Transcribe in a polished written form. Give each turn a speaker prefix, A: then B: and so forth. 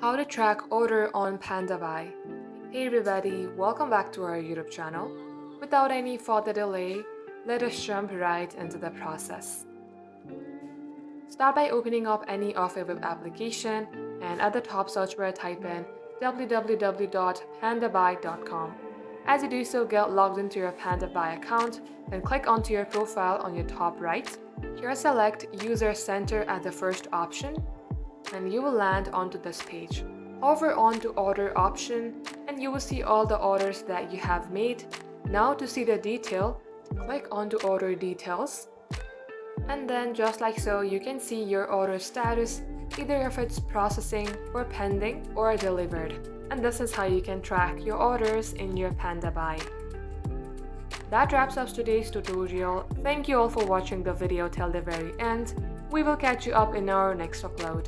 A: How to track order on Pandabuy. Hey everybody, welcome back to our YouTube channel. Without any further delay, let us jump right into the process. Start by opening up any of your web application and at the top search bar type in www.pandabuy.com. As you do so, get logged into your Pandabuy account, then click onto your profile on your top right. Here select User Center as the first option, and you will land onto this page. Hover onto Order option and you will see all the orders that you have made. Now to see the detail, click onto Order Details. And then just like so, you can see your order status, either if it's processing or pending or delivered. And this is how you can track your orders in your Pandabuy. That wraps up today's tutorial. Thank you all for watching the video till the very end. We will catch you up in our next upload.